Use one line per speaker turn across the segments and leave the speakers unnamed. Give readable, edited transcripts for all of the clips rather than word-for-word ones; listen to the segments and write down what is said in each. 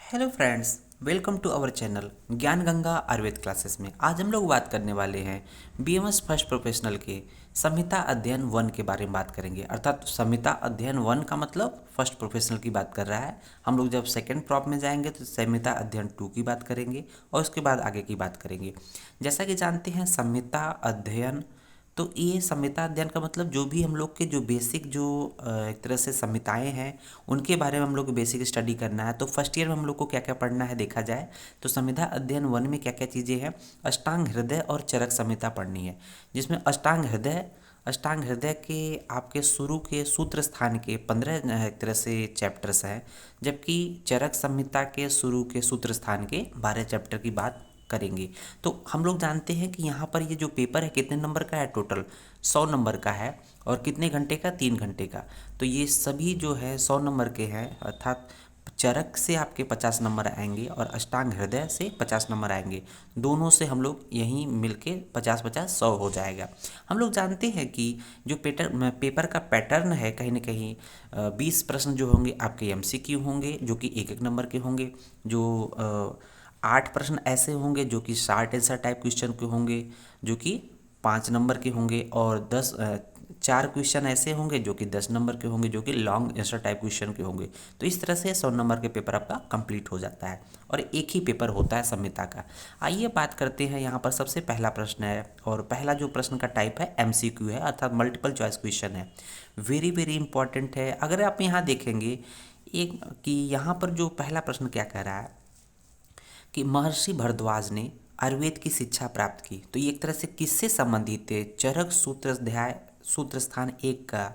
Hello friends, welcome to our channel Gyan Ganga Ayurveda classes में। आज हम लोग बात करने वाले हैं बीएमएस फर्स्ट प्रोफेशनल के संहिता अध्ययन 1 के बारे में बात करेंगे। अर्थात संहिता अध्ययन 1 का मतलब फर्स्ट प्रोफेशनल की बात कर रहा है। हम लोग जब सेकंड प्रॉप में जाएंगे तो संहिता अध्ययन 2 की बात करेंगे और उसके बाद आगे की बात करेंगे। जैसा कि जानते हैं संहिता अध्ययन, तो ये संहिता अध्ययन का मतलब जो भी हम लोग के जो बेसिक जो एक तरह से संहिताएं हैं उनके बारे में हम लोग को बेसिक स्टडी करना है। तो फर्स्ट ईयर में हम लोग को क्या क्या पढ़ना है देखा जाए तो संहिता अध्ययन 1 में क्या क्या चीज़ें हैं। अष्टांग हृदय और चरक संहिता पढ़नी है, जिसमें अष्टांग हृदय के आपके शुरू के सूत्र स्थान के 15 एक तरह से चैप्टर्स हैं, जबकि चरक संहिता के शुरू के सूत्र स्थान के 12 चैप्टर की बात करेंगे। तो हम लोग जानते हैं कि यहाँ पर ये जो पेपर है कितने नंबर का है, टोटल 100 नंबर का है और कितने घंटे का, 3 घंटे का। तो ये सभी जो है 100 नंबर के हैं, अर्थात चरक से आपके 50 नंबर आएंगे और अष्टांग हृदय से 50 नंबर आएंगे। दोनों से हम लोग यहीं मिलके 50-50 100 हो जाएगा। हम लोग जानते हैं कि जो पेपर का पैटर्न है कहीं ना कहीं 20 प्रश्न जो होंगे आपके एमसीक्यू होंगे जो कि एक एक नंबर के होंगे। जो 8 प्रश्न ऐसे होंगे जो कि शार्ट आंसर टाइप क्वेश्चन के होंगे जो कि 5 नंबर के होंगे, और 4 क्वेश्चन ऐसे होंगे जो कि 10 नंबर के होंगे जो कि लॉन्ग आंसर टाइप क्वेश्चन के होंगे। तो इस तरह से 100 नंबर के पेपर आपका कंप्लीट हो जाता है और एक ही पेपर होता है संहिता का। आइए बात करते हैं, यहाँ पर सबसे पहला प्रश्न है और पहला जो प्रश्न का टाइप है एमसीक्यू है, अर्थात मल्टीपल चॉइस क्वेश्चन है। वेरी वेरी इंपॉर्टेंट है। अगर आप यहाँ देखेंगे एक कि यहाँ पर जो पहला प्रश्न क्या कह रहा है कि महर्षि भारद्वाज ने आयुर्वेद की शिक्षा प्राप्त की, तो ये एक तरह से किससे संबंधित है? चरक सूत्र स्थान 1 का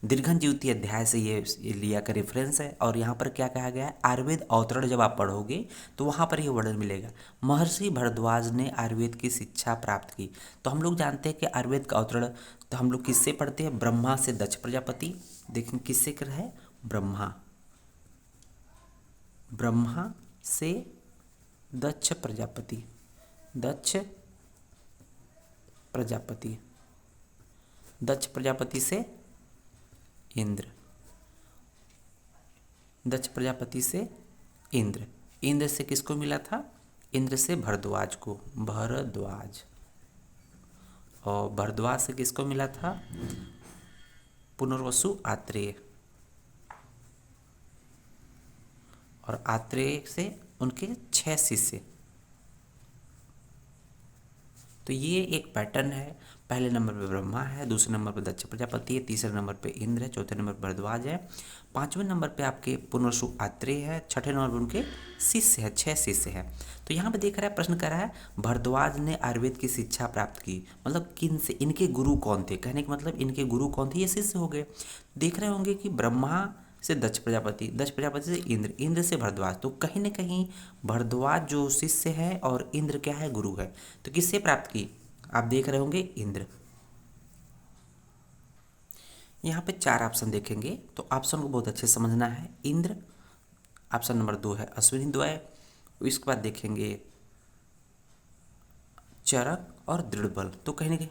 दीर्घन ज्योति अध्याय से ये लिया का रेफरेंस है। और यहाँ पर क्या कहा गया है, आयुर्वेद अवतरण जब आप पढ़ोगे तो वहाँ पर ये वर्णन मिलेगा, महर्षि भारद्वाज ने आयुर्वेद की शिक्षा प्राप्त की। तो हम लोग जानते हैं कि आयुर्वेद का अवतरण तो हम लोग किससे पढ़ते हैं, ब्रह्मा से दक्ष प्रजापति। देखें किससे कर है, ब्रह्मा से दक्ष प्रजापति, दक्ष प्रजापति से इंद्र, दक्ष प्रजापति से इंद्र, इंद्र से किसको मिला था, इंद्र से भरद्वाज को, और भरद्वाज से किसको मिला था, पुनर्वसु आत्रेय, और आत्रेय से उनके 6 शिष्य। तो ये एक पैटर्न है। पहले नंबर पे ब्रह्मा है, दूसरे नंबर पे दक्ष प्रजापति है, तीसरे नंबर पे इंद्र है, चौथे नंबर पर भरद्वाज है, 5वें नंबर पे आपके पुनर्वसु आत्रेय है, 6ठे नंबर पे उनके शिष्य है, 6 शिष्य है। तो यहाँ पे देख रहा है प्रश्न कर रहा है भरद्वाज ने आयुर्वेद की शिक्षा प्राप्त की, मतलब किन से, इनके गुरु कौन थे, कहने का मतलब इनके गुरु कौन थे, ये शिष्य हो गए। देख रहे होंगे कि ब्रह्मा से दक्ष प्रजापति से इंद्र, इंद्र से भरद्वाज, तो कहीं ना कहीं भरद्वाज जो शिष्य है और इंद्र क्या है, गुरु है। तो किससे प्राप्त की, आप देख रहे होंगे इंद्र। यहाँ पे 4 ऑप्शन देखेंगे तो ऑप्शन को बहुत अच्छे से समझना है। इंद्र, ऑप्शन नंबर 2 है अश्विनी द्वय, इसके बाद देखेंगे चरक और दृढ़बल। तो कहीं ना कहीं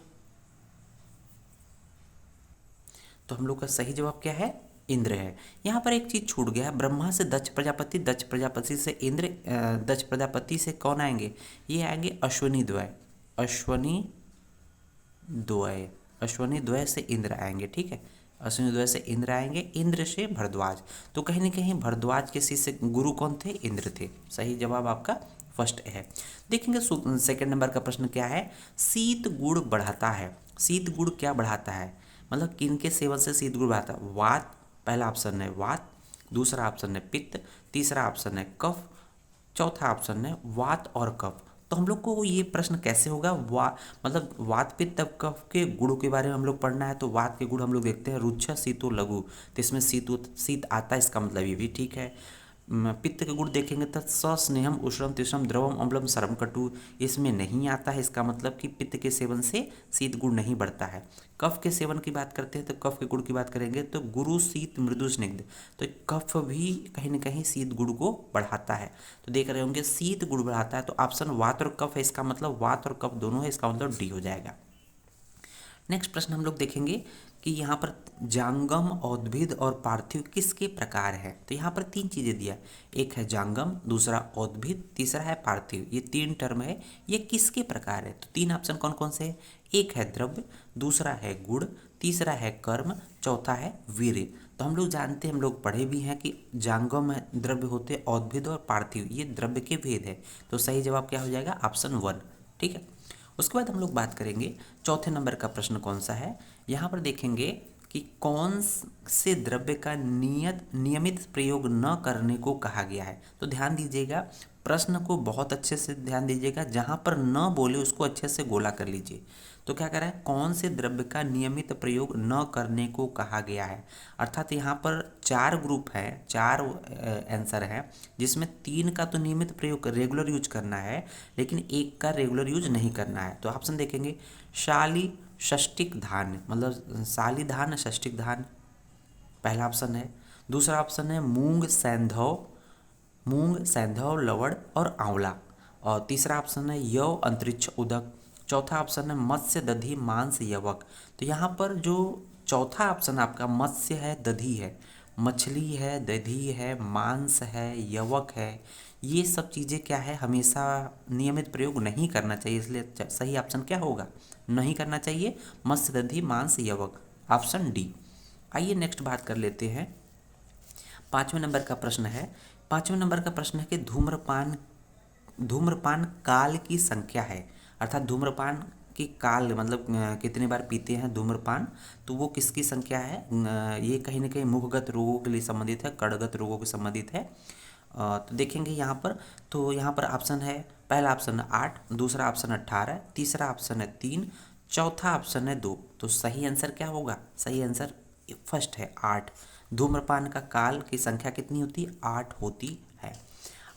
तो हम लोग का सही जवाब क्या है, इंद्र है। यहाँ पर एक चीज़ छूट गया, ब्रह्मा से दक्ष प्रजापति, दक्ष प्रजापति से इंद्र, दक्ष प्रजापति से कौन आएंगे, ये आएंगे अश्वनी द्वय, अश्वनी द्वय से इंद्र आएंगे, ठीक है। अश्वनी द्वय से इंद्र आएंगे, इंद्र से भरद्वाज। तो कहीं ना कहीं भरद्वाज के शिष्य गुरु कौन थे, इंद्र थे। सही जवाब आपका फर्स्ट है। देखेंगे सेकंड नंबर का प्रश्न क्या है, शीत गुड़ बढ़ाता है, शीत गुड़ क्या बढ़ाता है, मतलब किन के सेवन से शीत गुड़ बढ़ाता है, वात, पहला ऑप्शन है वात, दूसरा ऑप्शन है पित्त, तीसरा ऑप्शन है कफ, चौथा ऑप्शन है वात और कफ। तो हम लोग को ये प्रश्न कैसे होगा, मतलब वात पित्त कफ के गुणों के बारे में हम लोग पढ़ना है। तो वात के गुण हम लोग देखते हैं रुच्छ शीतो लघु, तो इसमें शीत आता है, इसका मतलब ये भी ठीक है। पित्त के गुण देखेंगे तो स्नेहम उष्णम तीक्ष्णम द्रवम अम्लम सरम कटु, इसमें नहीं आता है, इसका मतलब कि पित्त के सेवन से शीत गुण नहीं बढ़ता है। कफ के सेवन की बात करते हैं तो कफ के गुण की बात करेंगे तो गुरु शीत मृदु स्निग्ध, तो कफ भी कहीं ना कहीं शीत गुण को बढ़ाता है। तो देख रहे होंगे शीत गुण बढ़ाता है, तो ऑप्शन वात और कफ है, इसका मतलब वात और कफ दोनों है, इसका मतलब डी हो जाएगा। नेक्स्ट प्रश्न हम लोग देखेंगे कि यहाँ पर जांगम, औद्भिद और पार्थिव किसके प्रकार है। तो यहाँ पर तीन चीज़ें दिया, एक है जांगम, दूसरा औद्भिद, तीसरा है पार्थिव। ये तीन टर्म है, ये किसके प्रकार है। तो तीन ऑप्शन कौन कौन से हैं, एक है द्रव्य, दूसरा है गुण, तीसरा है कर्म, चौथा है वीर्य। तो हम लोग जानते हैं, हम लोग पढ़े भी हैं कि जांगम द्रव्य होते, औद्भिद और पार्थिव ये द्रव्य के भेद है। तो सही जवाब क्या हो जाएगा, ऑप्शन 1। ठीक है, उसके बाद हम लोग बात करेंगे चौथे नंबर का प्रश्न कौन सा है। यहाँ पर देखेंगे कि कौन से द्रव्य का नियमित प्रयोग न करने को कहा गया है। तो ध्यान दीजिएगा, प्रश्न को बहुत अच्छे से ध्यान दीजिएगा, जहाँ पर न बोले उसको अच्छे से गोला कर लीजिए। तो क्या कह रहा है, कौन से द्रव्य का नियमित प्रयोग न करने को कहा गया है। अर्थात यहाँ पर चार ग्रुप है, चार आंसर है, जिसमें तीन का तो नियमित प्रयोग रेगुलर यूज करना है, लेकिन एक का रेगुलर यूज नहीं करना है। तो ऑप्शन देखेंगे, शाली षष्टिक धान्य, मतलब शाली धान्य, षष्टिक धान्य पहला ऑप्शन है। दूसरा ऑप्शन है मूंग सैंधव लवण और आंवला। और तीसरा ऑप्शन है यव अंतरिक्ष उदक। चौथा ऑप्शन है मत्स्य दधि मांस यवक। तो यहाँ पर जो चौथा ऑप्शन आपका मत्स्य है, दधि है, मछली है, दधि है, मांस है, यवक है, ये सब चीज़ें क्या है, हमेशा नियमित प्रयोग नहीं करना चाहिए, इसलिए सही ऑप्शन क्या होगा, नहीं करना चाहिए, मत्स्य दधि मांस यवक, ऑप्शन डी। आइए नेक्स्ट बात कर लेते हैं, पाँचवें नंबर का प्रश्न है। पाँचवें नंबर का प्रश्न है कि धूम्रपान काल की संख्या है। अर्थात धूम्रपान की काल मतलब कितनी बार पीते हैं धूम्रपान, तो वो किसकी संख्या है। ये कहीं ना कहीं मुखगत रोगों के लिए संबंधित है, कड़गत रोगों के संबंधित है। तो देखेंगे यहाँ पर, तो यहाँ पर ऑप्शन है, पहला ऑप्शन है 8, दूसरा ऑप्शन है 18, तीसरा ऑप्शन है 3, चौथा ऑप्शन है 2। तो सही आंसर क्या होगा, सही आंसर फर्स्ट है 8। धूम्रपान का काल की संख्या कितनी होती है, 8 होती है।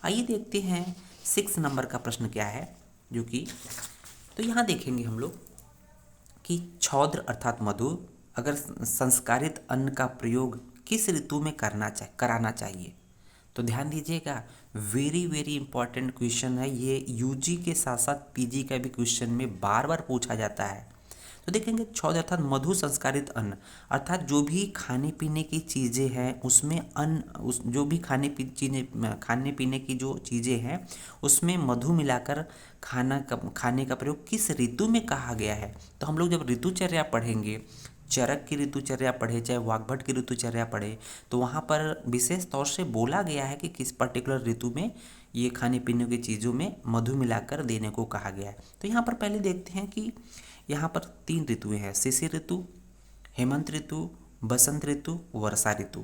आइए देखते हैं 6 नंबर का प्रश्न क्या है, जो कि तो यहाँ देखेंगे हम लोग कि छौद्र अर्थात मधु अगर संस्कारित अन्न का प्रयोग किस ऋतु में कराना चाहिए। तो ध्यान दीजिएगा, वेरी वेरी इंपॉर्टेंट क्वेश्चन है ये, यूजी के साथ साथ पीजी का भी क्वेश्चन में बार बार पूछा जाता है। तो देखेंगे छौद अर्थात मधु संस्कारित अन्न, अर्थात जो भी खाने पीने की चीज़ें हैं उसमें जो भी खाने पीने की जो चीज़ें हैं उसमें मधु मिलाकर खाने का प्रयोग किस ऋतु में कहा गया है। तो हम लोग जब ऋतुचर्या पढ़ेंगे, चरक की ऋतुचर्या पढ़े चाहे वाग्भट की ऋतुचर्या पढ़े, तो वहाँ पर विशेष तौर से बोला गया है कि किस पर्टिकुलर ऋतु में ये खाने पीने की चीज़ों में मधु मिलाकर देने को कहा गया है। तो यहाँ पर पहले देखते हैं कि यहाँ पर 3 ऋतुएं हैं, शिशिर ऋतु, हेमंत ऋतु, बसंत ऋतु, वर्षा ऋतु।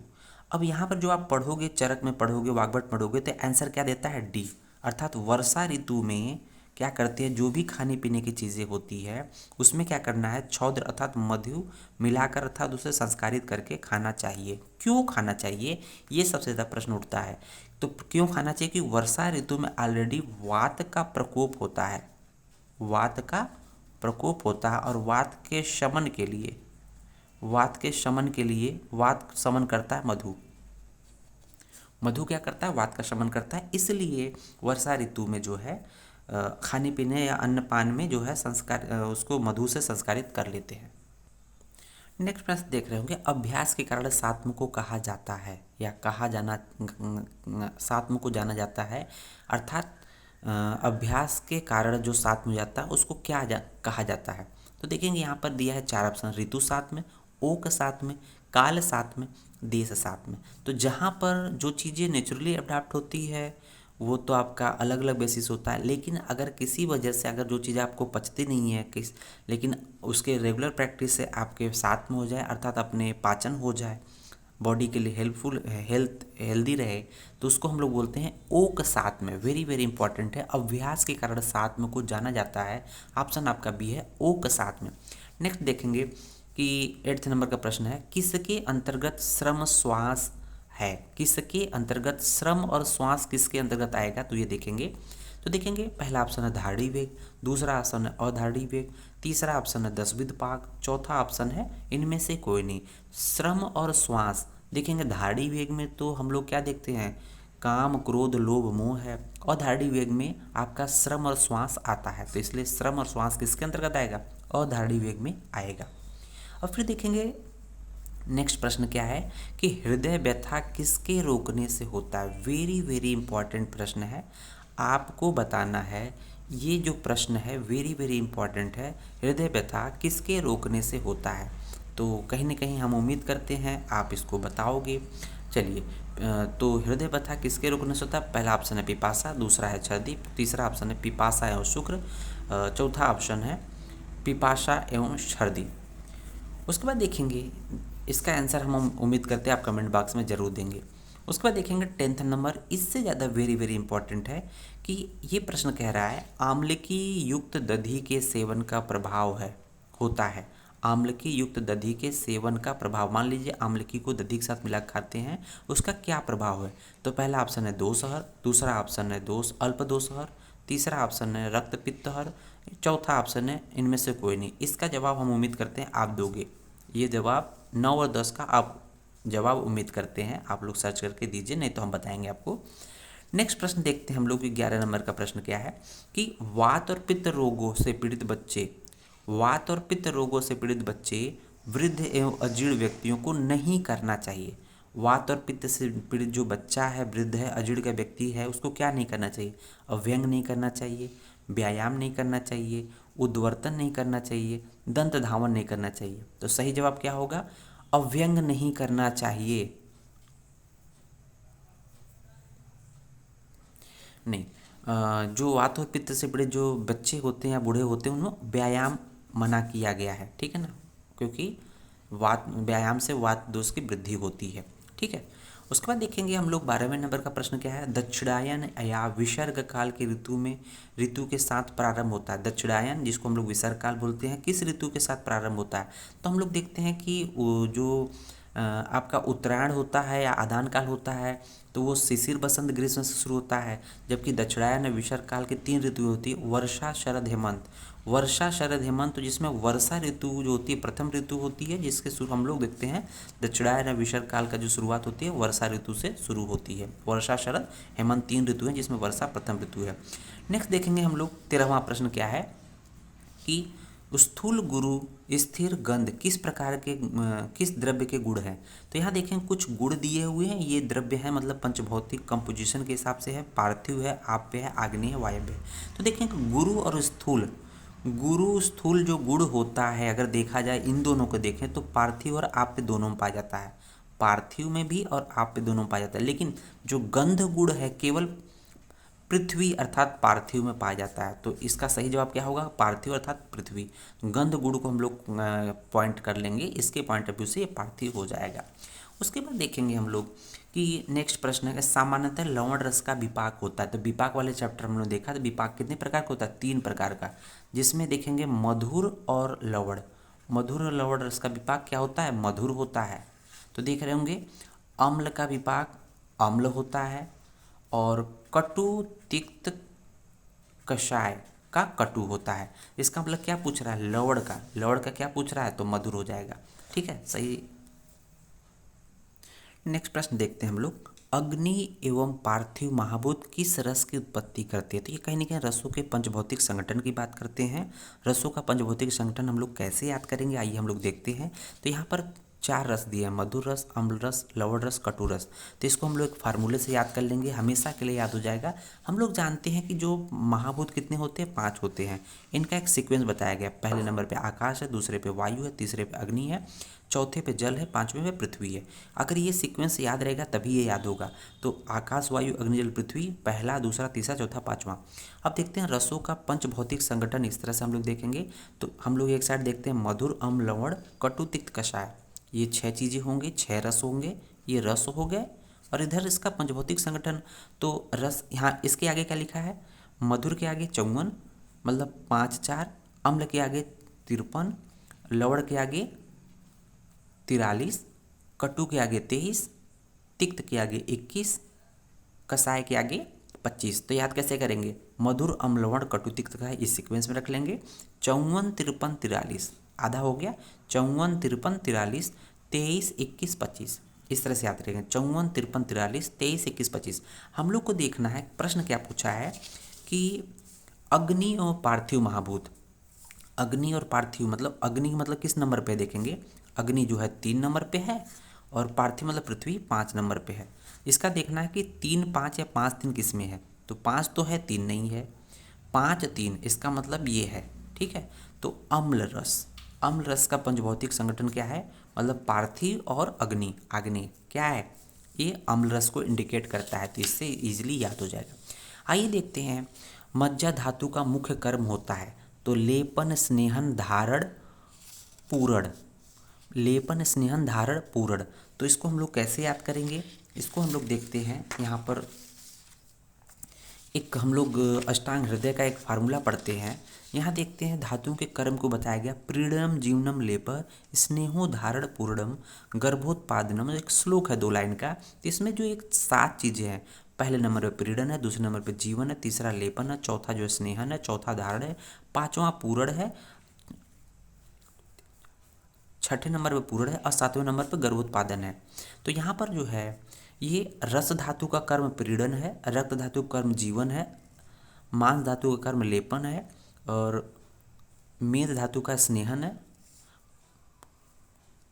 अब यहाँ पर जो आप पढ़ोगे, चरक में पढ़ोगे, वाग्भट पढ़ोगे, तो आंसर क्या देता है, डी। अर्थात वर्षा ऋतु में क्या करते हैं, जो भी खाने पीने की चीज़ें होती है उसमें क्या करना है, छौद्र अर्थात मधु मिलाकर अर्थात उसे संस्कारित करके खाना चाहिए। क्यों खाना चाहिए, ये सबसे ज़्यादा प्रश्न उठता है। तो क्यों खाना चाहिए कि वर्षा ऋतु में ऑलरेडी वात का प्रकोप होता है, वात का प्रकोप होता है, और वात के शमन के लिए वात शमन करता है मधु। मधु क्या करता है, वात का शमन करता है। इसलिए वर्षा ऋतु में जो है खाने पीने या अन्नपान में जो है उसको मधु से संस्कारित कर लेते हैं। नेक्स्ट प्रश्न देख रहे होंगे, अभ्यास के कारण सात्म को कहा जाता है या सात्म को जाना जाता है। अर्थात अभ्यास के कारण जो सात्म जाता है उसको कहा जाता है। तो देखेंगे यहाँ पर दिया है 4 ऑप्शन, ऋतु सात्म, ओक सात्म, काल सात्म, देश सात्म। तो जहाँ पर जो चीज़ें नेचुरली अडैप्ट होती है वो तो आपका अलग अलग बेसिस होता है, लेकिन अगर किसी वजह से अगर जो चीज़ आपको पचती नहीं है लेकिन उसके रेगुलर प्रैक्टिस से आपके साथ में हो जाए, अर्थात अपने पाचन हो जाए, बॉडी के लिए हेल्दी रहे, तो उसको हम लोग बोलते हैं ओक साथ में। वेरी वेरी इंपॉर्टेंट है, अभ्यास के कारण साथ में को जाना जाता है। ऑप्शन आपका बी है, ओक साथ में। नेक्स्ट देखेंगे कि 8 नंबर का प्रश्न है, किसके अंतर्गत श्रम श्वास है, किसके अंतर्गत श्रम और श्वास किसके अंतर्गत आएगा, तो ये देखेंगे। तो देखेंगे पहला ऑप्शन है धारणी वेग, दूसरा ऑप्शन है अधारणी वेग, तीसरा ऑप्शन है दशविध पाक, चौथा ऑप्शन है इनमें से कोई नहीं। श्रम और श्वास देखेंगे, धारणी वेग में तो हम लोग क्या देखते हैं, काम क्रोध लोभ मोह है, और अधारणी वेग में आपका श्रम और श्वास आता है। तो इसलिए श्रम और श्वास किसके अंतर्गत आएगा, अधारणी वेग में आएगा। और फिर देखेंगे नेक्स्ट प्रश्न क्या है कि हृदय व्यथा किसके रोकने से होता है। वेरी वेरी इंपॉर्टेंट प्रश्न है, आपको बताना है। ये जो प्रश्न है वेरी वेरी इंपॉर्टेंट है, हृदय व्यथा किसके रोकने से होता है। तो कहीं ना कहीं हम उम्मीद करते हैं आप इसको बताओगे। चलिए, तो हृदय व्यथा किसके रोकने से होता है। पहला ऑप्शन है पिपासा, दूसरा है छर्दी, तीसरा ऑप्शन है पिपासा एवं शुक्र, चौथा ऑप्शन है पिपासा एवं छर्दी। उसके बाद देखेंगे इसका आंसर हम उम्मीद करते हैं आप कमेंट बॉक्स में ज़रूर देंगे। उसके बाद देखेंगे 10th नंबर, इससे ज़्यादा वेरी वेरी इंपॉर्टेंट है कि ये प्रश्न कह रहा है आम्लकी युक्त दही के सेवन का प्रभाव है होता है। आम्लकी युक्त दही के सेवन का प्रभाव, मान लीजिए आम्लकी को दही के साथ मिला खाते हैं, उसका क्या प्रभाव है। तो पहला ऑप्शन है दोषहर, दूसरा ऑप्शन है दोष अल्प दोषहर, तीसरा ऑप्शन है रक्त पित्तहर, चौथा ऑप्शन है इनमें से कोई नहीं। इसका जवाब हम उम्मीद करते हैं आप दोगे। ये जवाब 9 और 10 का आप जवाब उम्मीद करते हैं, आप लोग सर्च करके दीजिए, नहीं तो हम बताएंगे आपको। नेक्स्ट प्रश्न देखते हैं हम लोग कि 11 नंबर का प्रश्न क्या है कि वात और पित्त रोगों से पीड़ित बच्चे, वात और पित्त रोगों से पीड़ित बच्चे वृद्ध एवं अजीर्ण व्यक्तियों को नहीं करना चाहिए। वात और पित्त से पीड़ित जो बच्चा है, वृद्ध है, अजीर्ण का व्यक्ति है, उसको क्या नहीं करना चाहिए। अव्यंग नहीं करना चाहिए, व्यायाम नहीं करना चाहिए, उद्वर्तन नहीं करना चाहिए, दंत धावन नहीं करना चाहिए। तो सही जवाब क्या होगा, अव्यंग नहीं करना चाहिए। नहीं, जो वात और पित्त से पीड़ित जो बच्चे होते हैं या बूढ़े होते हैं उन्हें व्यायाम मना किया गया है, ठीक है ना, क्योंकि वात व्यायाम से वात दोष की वृद्धि होती है, ठीक है। उसके बाद देखेंगे हम लोग 12वें नंबर का प्रश्न क्या है, दक्षिणायन या विसर्ग काल के ऋतु के साथ प्रारंभ होता है। दक्षिणायन जिसको हम लोग विसर्ग काल बोलते हैं, किस ऋतु के साथ प्रारंभ होता है। तो हम लोग देखते हैं कि जो आपका उत्तरायण होता है या आदान काल होता है, तो वो शिशिर बसंत ग्रीष्म से शुरू होता है। जबकि दक्षिणायन या विसर्ग काल की 3 ऋतु होती है, वर्षा शरद हेमंत। वर्षा शरद हेमंत, तो जिसमें वर्षा ऋतु जो होती है प्रथम ऋतु होती है, जिसके शुरू हम लोग देखते हैं दक्षिणायन या विसर्ग काल का जो शुरुआत होती है वर्षा ऋतु से शुरू होती है। वर्षा शरद हेमंत 3 ऋतु हैं जिसमें वर्षा प्रथम ऋतु है। नेक्स्ट देखेंगे हम लोग 13वां प्रश्न क्या है कि स्थूल गुरु स्थिर गंध किस प्रकार के किस द्रव्य के गुण हैं। तो यहाँ देखें कुछ गुण दिए हुए हैं, ये द्रव्य है मतलब पंचभौतिक कंपोजिशन के हिसाब से है, पार्थिव है, आप्य है, आग्नेय है, वायव्य है। तो देखें कि गुरु और स्थूल, गुरु स्थूल जो गुण होता है अगर देखा जाए इन दोनों को देखें तो पार्थिव और आप्य दोनों में पाया जाता है, पार्थिव में भी और आप्य दोनों में पाया जाता है। लेकिन जो गंध गुण है केवल पृथ्वी अर्थात पार्थिव में पाया जाता है। तो इसका सही जवाब क्या होगा, पार्थिव अर्थात पृथ्वी। गंध गुण को हम लोग पॉइंट कर लेंगे, इसके पॉइंट ऑफ व्यू से ये पार्थिव हो जाएगा। उसके बाद देखेंगे हम लोग कि नेक्स्ट प्रश्न है सामान्यतः लवण रस का विपाक होता है। तो विपाक वाले चैप्टर हम लोग देखा, तो विपाक कितने प्रकार का होता है, 3 प्रकार का, जिसमें देखेंगे मधुर और लवण। मधुर और लवण रस का विपाक क्या होता है, मधुर होता है। तो देख रहे होंगे अम्ल का विपाक अम्ल होता है, और कटु तिक्त कषाय का कटु होता है। इसका मतलब क्या पूछ रहा है, लवण का, लवण का क्या पूछ रहा है, तो मधुर हो जाएगा, ठीक है, सही। नेक्स्ट प्रश्न देखते हैं हम लोग, अग्नि एवं पार्थिव महाभूत किस रस की उत्पत्ति करते हैं। तो ये कहीं ना कहीं रसों के पंचभौतिक संगठन की बात करते हैं। रसों का पंचभौतिक संगठन हम लोग कैसे याद करेंगे, आइए हम लोग देखते हैं। तो यहाँ पर 4 रस दिए हैं, मधुर रस, अम्ल रस, लवण रस, कटु रस। तो इसको हम लोग एक फार्मूले से याद कर लेंगे, हमेशा के लिए याद हो जाएगा। हम लोग जानते हैं कि जो महाभूत कितने होते हैं, 5 होते हैं। इनका एक सीक्वेंस बताया गया, पहले नंबर पे आकाश है, दूसरे पे वायु है, तीसरे पे अग्नि है, चौथे पे जल है, 5वें पे पृथ्वी है। अगर ये सीक्वेंस याद रहेगा तभी ये याद होगा। तो आकाश वायु अग्नि जल पृथ्वी, पहला दूसरा तीसरा चौथा पाँचवा। अब देखते हैं रसों का पंचभौतिक संगठन, इस तरह से हम लोग देखेंगे। तो हम लोग एक साइड देखते हैं मधुर अम्ल लवण कटु तिक्त कषाय, ये 6 चीज़ें होंगी, 6 रस होंगे, ये रस हो गए। और इधर इसका पंचभौतिक संगठन, तो रस यहाँ इसके आगे क्या लिखा है, मधुर के आगे 54 मतलब 5 4, अम्ल के आगे 53, लवण के आगे 43, कटु के आगे 23, तिक्त के आगे 21, कसाय के आगे 25। तो याद कैसे करेंगे, मधुर अम्ल लवण कटु तिक्त का है, इस सीक्वेंस में रख लेंगे। 54 53 43 आधा हो गया, 54 53 43 23 21 25, इस तरह से याद रखेंगे। 54 53 43 23 21 25। हम लोग को देखना है प्रश्न क्या पूछा है कि अग्नि और पार्थिव महाभूत, अग्नि और पार्थिव मतलब अग्नि मतलब किस नंबर पे देखेंगे, अग्नि जो है 3 नंबर पे है और पार्थिव मतलब पृथ्वी 5 नंबर पे है। इसका देखना है कि 3 5 या 5 3 किस में है। तो 5 तो है, 3 नहीं है। 5 3 इसका मतलब ये है, ठीक है। तो अम्ल रस का पंचभौतिक संगठन क्या है, मतलब पार्थिव और अग्नि, आग्नेय क्या है, ये अम्ल रस को इंडिकेट करता है। तो इससे इजीली याद हो जाएगा। आइए देखते हैं, मज्जा धातु का मुख्य कर्म होता है तो लेपन स्नेहन धारण पूरण। लेपन स्नेहन धारण पूरण, तो इसको हम लोग कैसे याद करेंगे, इसको हम लोग देखते हैं। यहाँ पर एक हम लोग अष्टांग हृदय का एक फार्मूला पढ़ते हैं। यहाँ देखते हैं धातुओं के कर्म को बताया गया, प्रीणम जीवनम लेप स्नेहो धारण पूर्णम गर्भोत्पादनम। एक श्लोक है 2 लाइन का। तो इसमें जो एक 7 चीज़ें हैं, पहले नंबर पे प्रीणन है, दूसरे नंबर पे जीवन है, तीसरा लेपन है, चौथा जो है स्नेहन है, चौथा धारण है, पांचवा पूरण है, छठे नंबर पे पूर्ण है और 7वें नंबर पे गर्भोत्पादन है। तो यहाँ पर जो है ये रस धातु का कर्म प्रीणन है, रक्त धातु का कर्म जीवन है, मांस धातु का कर्म लेपन है और मेद धातु का स्नेहन है,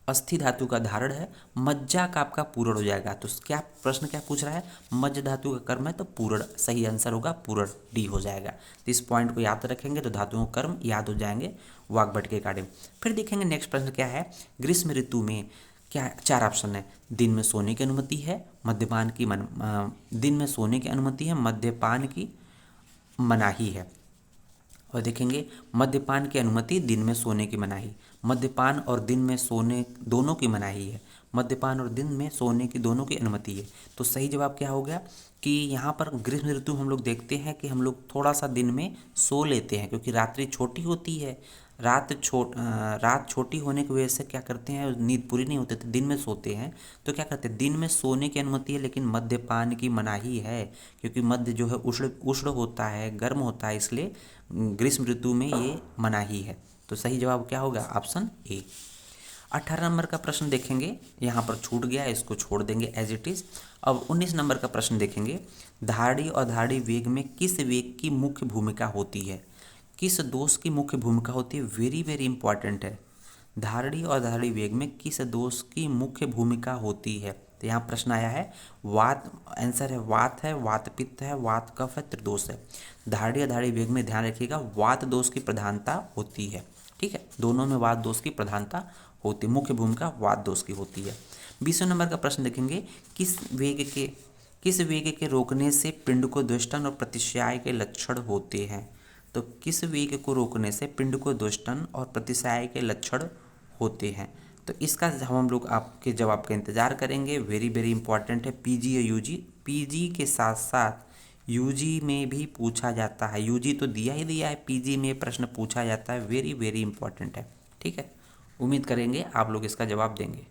अस्थि धातु का धारण है, मज्जा का आपका पूर्ण हो जाएगा। तो क्या प्रश्न क्या पूछ रहा है, मज्ज धातु का कर्म है तो पूर्ण, सही आंसर होगा पूर्ण, डी हो जाएगा। तो इस पॉइंट को याद रखेंगे तो धातुओं का कर्म याद हो जाएंगे वाग्भट के अकॉर्डिंग। फिर देखेंगे नेक्स्ट प्रश्न क्या है, ग्रीष्म ऋतु में क्या 4 ऑप्शन है, दिन में सोने की अनुमति है, मद्यपान की दिन में सोने की अनुमति है, मद्यपान की मनाही है। और देखेंगे मद्यपान की अनुमति, दिन में सोने की मनाही, मद्यपान और दिन में सोने दोनों की मनाही है, मद्यपान और दिन में सोने की दोनों की अनुमति है। तो सही जवाब क्या हो गया कि यहाँ पर ग्रीष्म ऋतु हम लोग देखते हैं कि हम लोग थोड़ा सा दिन में सो लेते हैं, क्योंकि रात्रि छोटी होती है। रात छोटी होने की वजह से क्या करते हैं, नींद पूरी नहीं होती तो दिन में सोते हैं। तो क्या करते हैं, दिन में सोने की अनुमति है लेकिन मद्यपान की मनाही है, क्योंकि मद्य जो है उष्ण होता है, गर्म होता है, इसलिए ग्रीष्म ऋतु में ये मनाही है। तो सही जवाब क्या होगा, ऑप्शन ए। 18 नंबर का प्रश्न देखेंगे, यहाँ पर छूट गया, इसको छोड़ देंगे एज इट इज़। अब 19 नंबर का प्रश्न देखेंगे, धारणी और धारणी वेग में किस वेग की मुख्य भूमिका होती है, किस दोष की मुख्य भूमिका होती है, वेरी वेरी इंपॉर्टेंट है। धारणी और धारणी वेग में किस दोष की मुख्य भूमिका होती है। तो यहाँ प्रश्न आया है वात, आंसर है वात पित्त है, वात कफ है, त्रिदोष है। धारणी और धारणी वेग में ध्यान रखिएगा वात दोष की प्रधानता होती है, ठीक है, दोनों में वात दोष की प्रधानता होती है, मुख्य भूमिका वात दोष की होती है। 20वें नंबर का प्रश्न देखेंगे, किस वेग के रोकने से पिंड को द्वेष्टन और प्रतिशय के लक्षण होते हैं। तो किस वेग को रोकने से पिंड को द्वेष्टन और प्रतिशय के लक्षण होते हैं। तो इसका हम लोग आपके जवाब का इंतजार करेंगे, वेरी वेरी इंपॉर्टेंट है। पीजी या यूजी, पीजी के साथ साथ यूजी में भी पूछा जाता है, यूजी तो दिया ही दिया है, पीजी में प्रश्न पूछा जाता है, वेरी वेरी इंपॉर्टेंट है, ठीक है। उम्मीद करेंगे आप लोग इसका जवाब देंगे।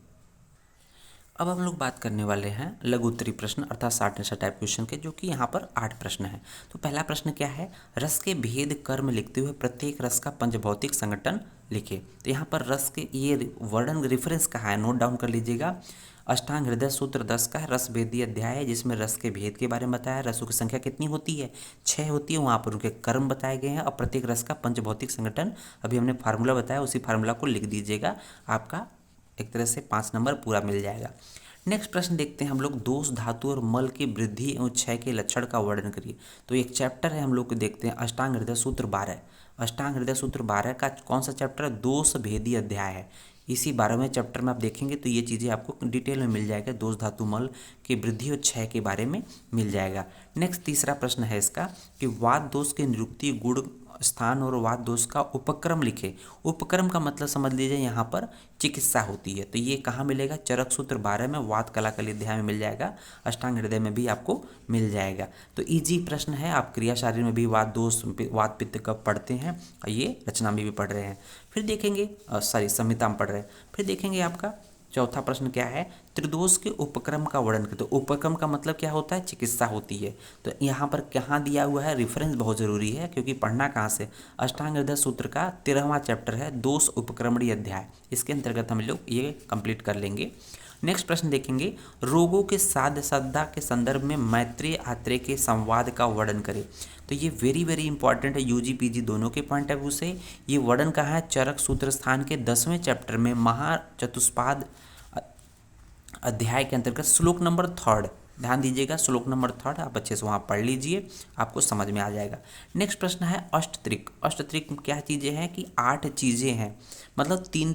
अब हम लोग बात करने वाले हैं लघु उत्तरी प्रश्न अर्थात 60 टाइप क्वेश्चन के, जो कि यहाँ पर 8 प्रश्न हैं। तो पहला प्रश्न क्या है, रस के भेद कर्म लिखते हुए प्रत्येक रस का पंचभौतिक संगठन लिखे। तो यहाँ पर रस के ये वर्णन रेफरेंस कहाँ है, नोट डाउन कर लीजिएगा। अष्टांग हृदय सूत्र 10 का है, रस भेदी अध्याय है, जिसमें रस के भेद के बारे में बताया, रसों की संख्या कितनी होती है, 6 होती है, वहाँ पर उनके कर्म बताए गए हैं और प्रत्येक रस का पंचभौतिक संगठन अभी हमने फार्मूला बताया, उसी फार्मूला को लिख दीजिएगा, आपका एक तरह से 5 नंबर पूरा मिल जाएगा। नेक्स्ट प्रश्न देखते हैं हम लोग, दोष धातु और मल की वृद्धि एवं क्षय के लक्षण का वर्णन करिए। तो एक चैप्टर है हम लोग को देखते हैं अष्टांग हृदय सूत्र 12। अष्टांग हृदय सूत्र 12 का कौन सा चैप्टर है, दोष भेदी अध्याय है। इसी 12वें चैप्टर में आप देखेंगे तो ये चीज़ें आपको डिटेल में मिल जाएगा, दोष धातु मल की वृद्धि और क्षय के बारे में मिल जाएगा। नेक्स्ट तीसरा प्रश्न है इसका कि वात दोष के निरुक्ति गुण स्थान और वात दोष का उपक्रम लिखे। उपक्रम का मतलब समझ लीजिए यहाँ पर चिकित्सा होती है। तो ये कहाँ मिलेगा, चरक सूत्र 12 में, वात कलाकली अध्याय में मिल जाएगा, अष्टांग हृदय में भी आपको मिल जाएगा। तो इजी प्रश्न है, आप क्रिया शारीर में भी वात दोष वात पित्त कब पढ़ते हैं, और ये रचना में भी पढ़ रहे हैं। फिर देखेंगे संहिता में पढ़ रहे हैं। फिर देखेंगे आपका चौथा प्रश्न क्या है, त्रिदोष के उपक्रम का वर्णन करें। तो उपक्रम का मतलब क्या होता है, चिकित्सा होती है। तो यहाँ पर कहाँ दिया हुआ है, रेफरेंस बहुत ज़रूरी है, क्योंकि पढ़ना कहाँ से, अष्टांग हृदय सूत्र का 13वां चैप्टर है दोष उपक्रमणी अध्याय, इसके अंतर्गत हम लोग ये कंप्लीट कर लेंगे। नेक्स्ट प्रश्न देखेंगे, रोगों के साध सद्धा के संदर्भ में मैत्रेय आत्रेय के संवाद का वर्णन करें। तो ये वेरी वेरी इंपॉर्टेंट है, यूजी पीजी दोनों के पॉइंट ऑफ व्यू से। ये वर्णन कहा है चरक सूत्र स्थान के 10वें चैप्टर में महाचतुष्पाद अध्याय के अंतर्गत श्लोक नंबर 3। ध्यान दीजिएगा, श्लोक नंबर 3 आप अच्छे से वहाँ पढ़ लीजिए, आपको समझ में आ जाएगा। नेक्स्ट प्रश्न है अष्टत्रिक। अष्टत्रिक क्या चीज़ें हैं कि 8 चीज़ें हैं, मतलब तीन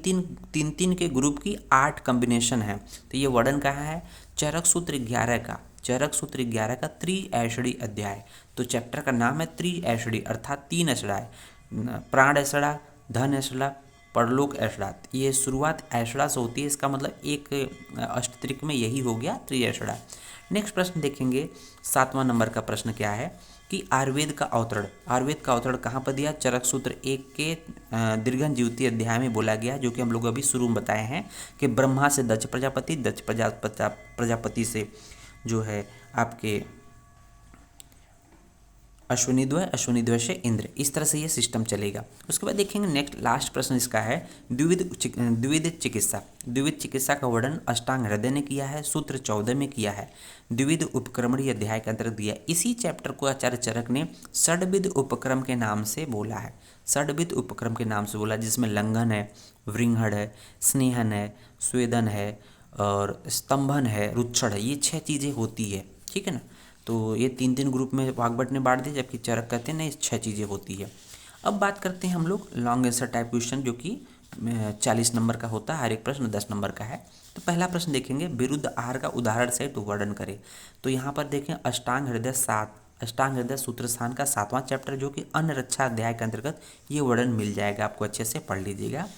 तीन के ग्रुप की 8 कॉम्बिनेशन है। तो ये वर्णन कहाँ है, चरक सूत्र 11 का, चरक सूत्र 11 का त्रिऐषणी अध्याय। तो चैप्टर का नाम है त्रिऐषणी, अर्थात 3 ऐषणाएं, प्राण ऐषणा, धन ऐषणा, परलोक ऐषणा। ये शुरुआत ऐषणा से होती है, इसका मतलब एक अष्टत्रिक में यही हो गया त्रिऐषणा। नेक्स्ट प्रश्न देखेंगे, 7वां नंबर का प्रश्न क्या है कि आयुर्वेद का अवतरण। आयुर्वेद का अवतरण कहाँ पर दिया, चरक सूत्र 1 के दीर्घन ज्योति अध्याय में बोला गया, जो कि हम लोग अभी शुरू में बताए हैं कि ब्रह्मा से दक्ष प्रजापति, दक्ष प्रजापति से जो है आपके अश्विनी द्वय से इंद्र, इस तरह से ये सिस्टम चलेगा। उसके बाद देखेंगे नेक्स्ट लास्ट प्रश्न इसका है द्विविध चिकित्सा। द्विविध चिकित्सा का वर्णन अष्टांग हृदय ने किया है, सूत्र 14 में किया है, द्विविध उपक्रमणी अध्याय के अंतर्गत दिया है। इसी चैप्टर को आचार्य चरक ने षड्विध उपक्रम के नाम से बोला है, षड्विध उपक्रम के नाम से बोला, जिसमें लंघन है, वृंहण है, स्नेहन है, स्वेदन है और स्तंभन है, रुच्छड़ है, ये 6 चीज़ें होती है, ठीक है ना। तो ये 3 ग्रुप में वाग्भट ने बांट दिया, जबकि चरक कहते हैं ना, ये 6 चीज़ें होती है। अब बात करते हैं हम लोग लॉन्ग आंसर टाइप क्वेश्चन, जो कि 40 नंबर का होता है, हर एक प्रश्न 10 नंबर का है। तो पहला प्रश्न देखेंगे, विरुद्ध आहार का उदाहरण सहित वर्णन करें। तो यहाँ पर देखें अष्टांग हृदय 7, अष्टांग हृदय सूत्र स्थान का 7वां चैप्टर, जो कि अन्न रक्षा अध्याय के अंतर्गत ये वर्णन मिल जाएगा, आपको अच्छे से पढ़ लीजिएगा।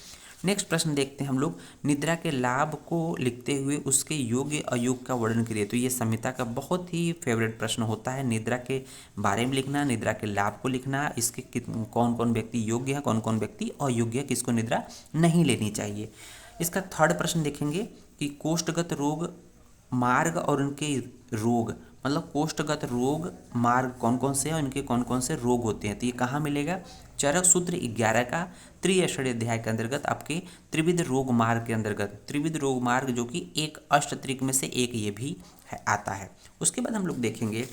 नेक्स्ट प्रश्न देखते हैं हम लोग, निद्रा के लाभ को लिखते हुए उसके योग्य अयोग का वर्णन करिए। तो ये संहिता का बहुत ही फेवरेट प्रश्न होता है, निद्रा के बारे में लिखना, निद्रा के लाभ को लिखना, इसके कौन कौन व्यक्ति योग्य है, कौन कौन व्यक्ति अयोग्य है, किसको निद्रा नहीं लेनी चाहिए। इसका थर्ड प्रश्न देखेंगे कि कोष्ठगत रोग मार्ग और उनके रोग, मतलब कोष्ठगत रोग मार्ग कौन कौन से हैं, उनके कौन कौन से रोग होते हैं। तो ये कहाँ मिलेगा, चरक सूत्र 11 का त्रिऐषणी अध्याय के अंतर्गत आपके त्रिविध रोग मार्ग के अंतर्गत, त्रिविध रोग मार्ग जो कि एक अष्टत्रिक में से एक ये भी है, आता है। उसके बाद हम लोग देखेंगे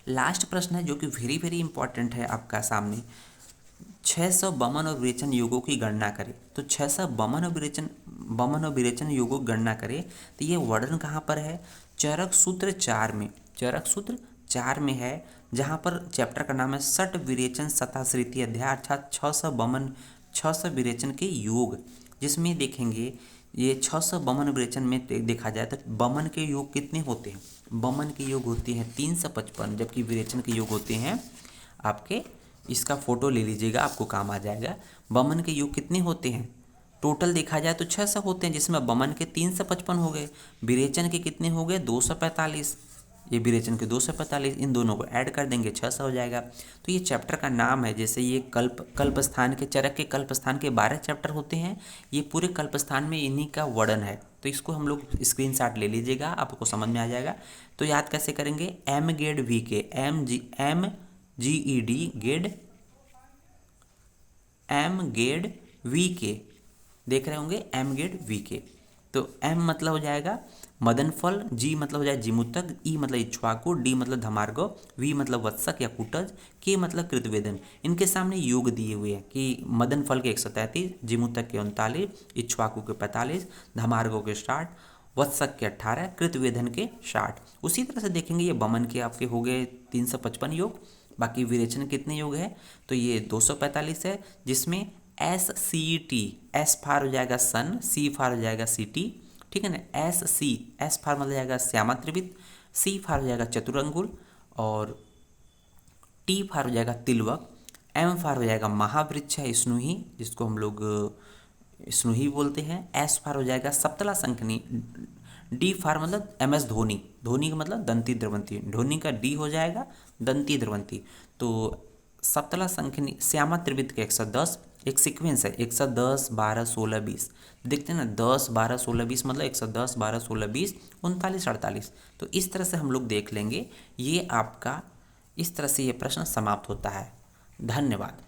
लास्ट प्रश्न है, जो कि वेरी वेरी इंपॉर्टेंट है आपका सामने, 600 बमन और विरेचन योगों की गणना करें। तो 600 बमन और विरेचन योगों की गणना करें। तो ये वर्णन कहाँ पर है, चरक सूत्र 4 में, चरक सूत्र 4 में है, जहाँ पर चैप्टर का नाम है सठ विरेचन शताश्रिति अध्याय, अर्थात 600 बमन 600 विरेचन के योग, जिसमें देखेंगे ये 600 बमन विरेचन में देखा जाए तो बमन के योग कितने होते हैं, बमन के योग होते हैं 355, जबकि विरेचन के योग होते हैं आपके, इसका फोटो ले लीजिएगा, आपको काम आ जाएगा। बमन के योग कितने होते हैं, टोटल देखा जाए तो 600 होते हैं, जिसमें बमन के 355 हो गए, विरेचन के कितने हो गए 245, ये विरेचन के 245, इन दोनों को ऐड कर देंगे 600 हो जाएगा। तो ये चैप्टर का नाम है, जैसे ये कल्प स्थान के, चरक के कल्प स्थान के 12 चैप्टर होते हैं, ये पूरे कल्प स्थान में इन्हीं का वर्णन है। तो इसको हम लोग स्क्रीनशॉट ले लीजिएगा, आपको समझ में आ जाएगा। तो याद कैसे करेंगे, एम गेड वी के, MGED गेड, एम गेड वी के, देख रहे होंगे एम गेड वी के। तो एम मतलब हो जाएगा मदन फल, जी मतलब हो जाएगा जिमुतक, ई मतलब इक्ष्वाकु, डी मतलब धमार्गव, वी मतलब वत्सक या कुटज, के मतलब कृतवेदन। इनके सामने योग दिए हुए हैं कि मदन फल के 133, जिमुतक के 39, इक्ष्वाकु के 45, धमार्गव के 60, वत्सक के 18, कृतवेदन के 60। उसी तरह से देखेंगे ये बमन के आपके हो गए 355 योग, बाकी विरेचन कितने योग है, तो ये 245 है, जिसमें SCT, एस फार हो जाएगा सन, सी फार हो जाएगा CT, ठीक है ना, एस फार मतलब जाएगा श्यामा त्रिवित, सी फार हो जाएगा चतुरंगुल, और टी फार हो जाएगा तिलवक, एम फार हो जाएगा महावृक्ष है स्नुही, जिसको हम लोग स्नुही बोलते हैं, एस फार हो जाएगा सप्तला संकनी, डी फार मतलब MS धोनी, धोनी का मतलब दंती द्रवंती, धोनी का डी हो जाएगा दंती द्रवंती। तो सप्तला संखनी श्यामा त्रिवित के 110, एक सीक्वेंस है 110 12 16 20, देखते हैं ना 10 12 16 20 मतलब 110 12 16 20 39 48। तो इस तरह से हम लोग देख लेंगे, ये आपका इस तरह से ये प्रश्न समाप्त होता है। धन्यवाद।